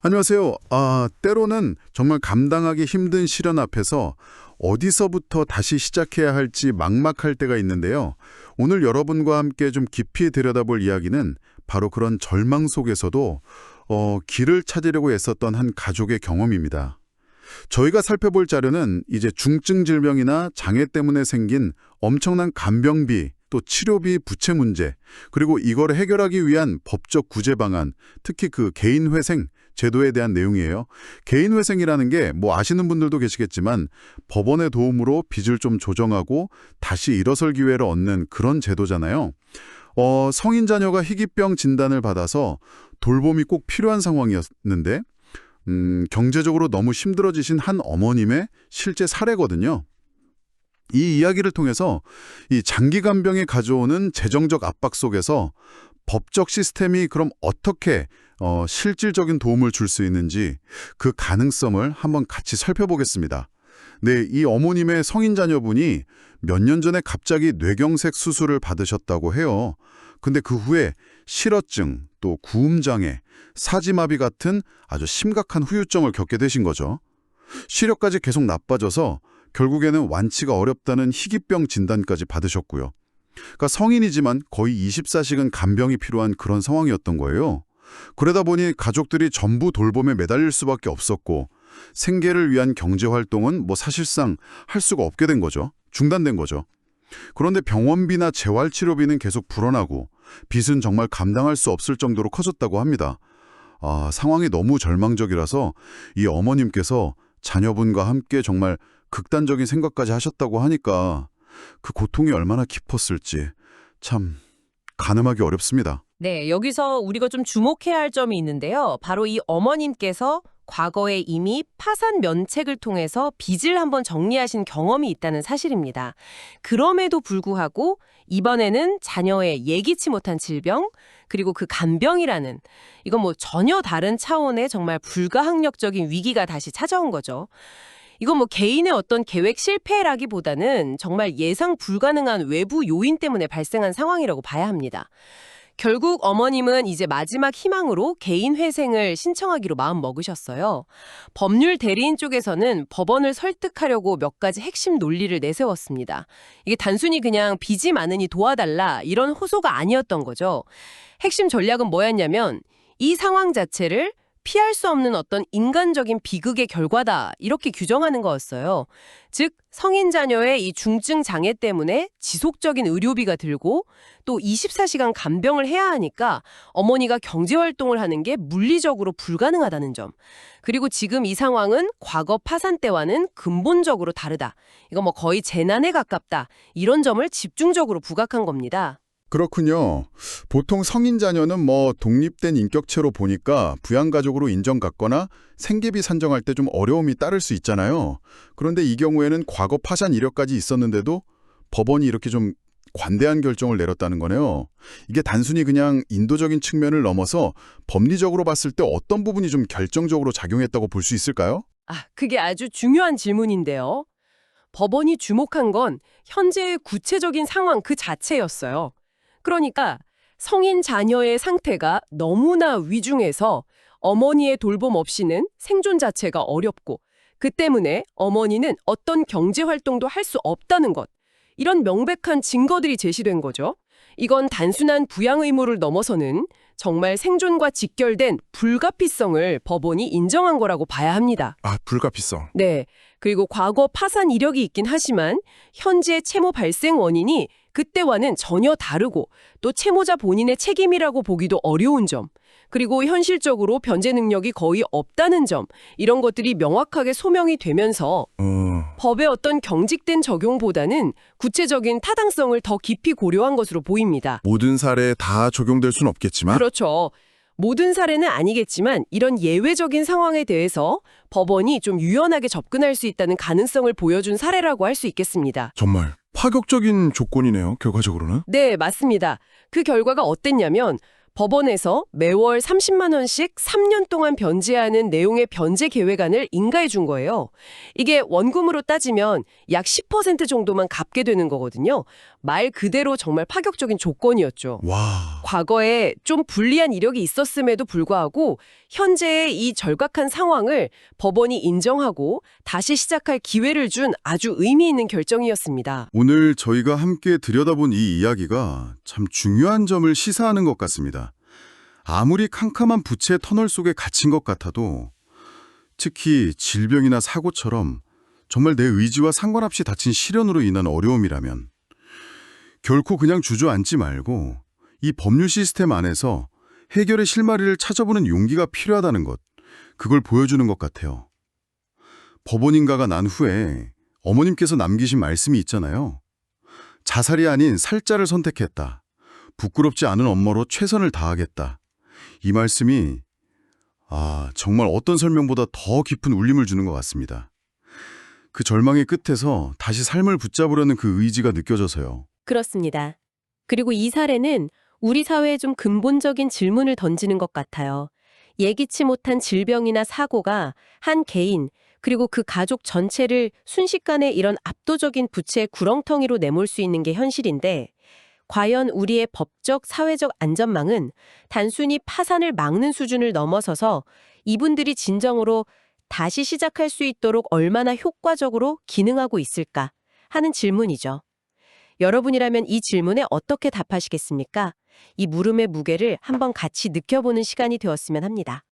안녕하세요. 때로는 정말 감당하기 힘든 시련 앞에서 어디서부터 다시 시작해야 할지 막막할 때가 있는데요. 오늘 여러분과 함께 좀 깊이 들여다볼 이야기는 바로 그런 절망 속에서도 길을 찾으려고 애썼던 한 가족의 경험입니다. 저희가 살펴볼 자료는 이제 중증 질병이나 장애 때문에 생긴 엄청난 간병비, 또 치료비 부채 문제, 그리고 이걸 해결하기 위한 법적 구제 방안, 특히 그 개인회생 제도에 대한 내용이에요. 개인회생이라는 게 아시는 분들도 계시겠지만 법원의 도움으로 빚을 좀 조정하고 다시 일어설 기회를 얻는 그런 제도잖아요. 성인 자녀가 희귀병 진단을 받아서 돌봄이 꼭 필요한 상황이었는데 경제적으로 너무 힘들어지신 한 어머님의 실제 사례거든요. 이 이야기를 통해서 이 장기 간병이 가져오는 재정적 압박 속에서 법적 시스템이 그럼 어떻게 실질적인 도움을 줄 수 있는지 그 가능성을 한번 같이 살펴보겠습니다. 네, 이 어머님의 성인 자녀분이 몇 년 전에 갑자기 뇌경색 수술을 받으셨다고 해요. 근데 그 후에 실어증, 또 구음장애, 사지마비 같은 아주 심각한 후유증을 겪게 되신 거죠. 시력까지 계속 나빠져서 결국에는 완치가 어렵다는 희귀병 진단까지 받으셨고요. 그러니까 성인이지만 거의 24시간 간병이 필요한 그런 상황이었던 거예요. 그러다 보니 가족들이 전부 돌봄에 매달릴 수밖에 없었고 생계를 위한 경제활동은 사실상 할 수가 없게 된 거죠. 중단된 거죠. 그런데 병원비나 재활치료비는 계속 불어나고 빚은 정말 감당할 수 없을 정도로 커졌다고 합니다. 상황이 너무 절망적이라서 이 어머님께서 자녀분과 함께 정말 극단적인 생각까지 하셨다고 하니까 그 고통이 얼마나 깊었을지 참 가늠하기 어렵습니다. 네, 여기서 우리가 좀 주목해야 할 점이 있는데요. 바로 이 어머님께서 과거에 이미 파산 면책을 통해서 빚을 한번 정리하신 경험이 있다는 사실입니다. 그럼에도 불구하고 이번에는 자녀의 예기치 못한 질병, 그리고 그 간병이라는 이건 전혀 다른 차원의 정말 불가항력적인 위기가 다시 찾아온 거죠. 이건 개인의 어떤 계획 실패라기보다는 정말 예상 불가능한 외부 요인 때문에 발생한 상황이라고 봐야 합니다. 결국 어머님은 이제 마지막 희망으로 개인 회생을 신청하기로 마음 먹으셨어요. 법률 대리인 쪽에서는 법원을 설득하려고 몇 가지 핵심 논리를 내세웠습니다. 이게 단순히 그냥 빚이 많으니 도와달라 이런 호소가 아니었던 거죠. 핵심 전략은 뭐였냐면 이 상황 자체를 피할 수 없는 어떤 인간적인 비극의 결과다 이렇게 규정하는 거였어요. 즉 성인 자녀의 이 중증 장애 때문에 지속적인 의료비가 들고 또 24시간 간병을 해야 하니까 어머니가 경제활동을 하는 게 물리적으로 불가능하다는 점. 그리고 지금 이 상황은 과거 파산 때와는 근본적으로 다르다. 이거 거의 재난에 가깝다. 이런 점을 집중적으로 부각한 겁니다. 그렇군요. 보통 성인 자녀는 독립된 인격체로 보니까 부양가족으로 인정받거나 생계비 산정할 때 좀 어려움이 따를 수 있잖아요. 그런데 이 경우에는 과거 파산 이력까지 있었는데도 법원이 이렇게 좀 관대한 결정을 내렸다는 거네요. 이게 단순히 그냥 인도적인 측면을 넘어서 법리적으로 봤을 때 어떤 부분이 좀 결정적으로 작용했다고 볼 수 있을까요? 그게 아주 중요한 질문인데요. 법원이 주목한 건 현재의 구체적인 상황 그 자체였어요. 그러니까 성인 자녀의 상태가 너무나 위중해서 어머니의 돌봄 없이는 생존 자체가 어렵고 그 때문에 어머니는 어떤 경제활동도 할 수 없다는 것. 이런 명백한 증거들이 제시된 거죠. 이건 단순한 부양 의무를 넘어서는 정말 생존과 직결된 불가피성을 법원이 인정한 거라고 봐야 합니다. 불가피성. 네. 그리고 과거 파산 이력이 있긴 하지만 현재 채무 발생 원인이 그때와는 전혀 다르고 또 채무자 본인의 책임이라고 보기도 어려운 점, 그리고 현실적으로 변제 능력이 거의 없다는 점, 이런 것들이 명확하게 소명이 되면서 법의 어떤 경직된 적용보다는 구체적인 타당성을 더 깊이 고려한 것으로 보입니다. 모든 사례에 다 적용될 순 없겠지만 그렇죠. 모든 사례는 아니겠지만 이런 예외적인 상황에 대해서 법원이 좀 유연하게 접근할 수 있다는 가능성을 보여준 사례라고 할 수 있겠습니다. 정말 파격적인 조건이네요, 결과적으로는. 네, 맞습니다. 그 결과가 어땠냐면 법원에서 매월 30만 원씩 3년 동안 변제하는 내용의 변제 계획안을 인가해 준 거예요. 이게 원금으로 따지면 약 10% 정도만 갚게 되는 거거든요. 말 그대로 정말 파격적인 조건이었죠. 와, 과거에 좀 불리한 이력이 있었음에도 불구하고 현재의 이 절박한 상황을 법원이 인정하고 다시 시작할 기회를 준 아주 의미 있는 결정이었습니다. 오늘 저희가 함께 들여다본 이 이야기가 참 중요한 점을 시사하는 것 같습니다. 아무리 캄캄한 부채 터널 속에 갇힌 것 같아도 특히 질병이나 사고처럼 정말 내 의지와 상관없이 닥친 시련으로 인한 어려움이라면 결코 그냥 주저앉지 말고 이 법률 시스템 안에서 해결의 실마리를 찾아보는 용기가 필요하다는 것, 그걸 보여주는 것 같아요. 법원인가가 난 후에 어머님께서 남기신 말씀이 있잖아요. 자살이 아닌 살자를 선택했다. 부끄럽지 않은 엄마로 최선을 다하겠다. 이 말씀이 정말 어떤 설명보다 더 깊은 울림을 주는 것 같습니다. 그 절망의 끝에서 다시 삶을 붙잡으려는 그 의지가 느껴져서요. 그렇습니다. 그리고 이 사례는 우리 사회에 좀 근본적인 질문을 던지는 것 같아요. 예기치 못한 질병이나 사고가 한 개인 그리고 그 가족 전체를 순식간에 이런 압도적인 부채의 구렁텅이로 내몰 수 있는 게 현실인데 과연 우리의 법적, 사회적 안전망은 단순히 파산을 막는 수준을 넘어서서 이분들이 진정으로 다시 시작할 수 있도록 얼마나 효과적으로 기능하고 있을까 하는 질문이죠. 여러분이라면 이 질문에 어떻게 답하시겠습니까? 이 물음의 무게를 한번 같이 느껴보는 시간이 되었으면 합니다.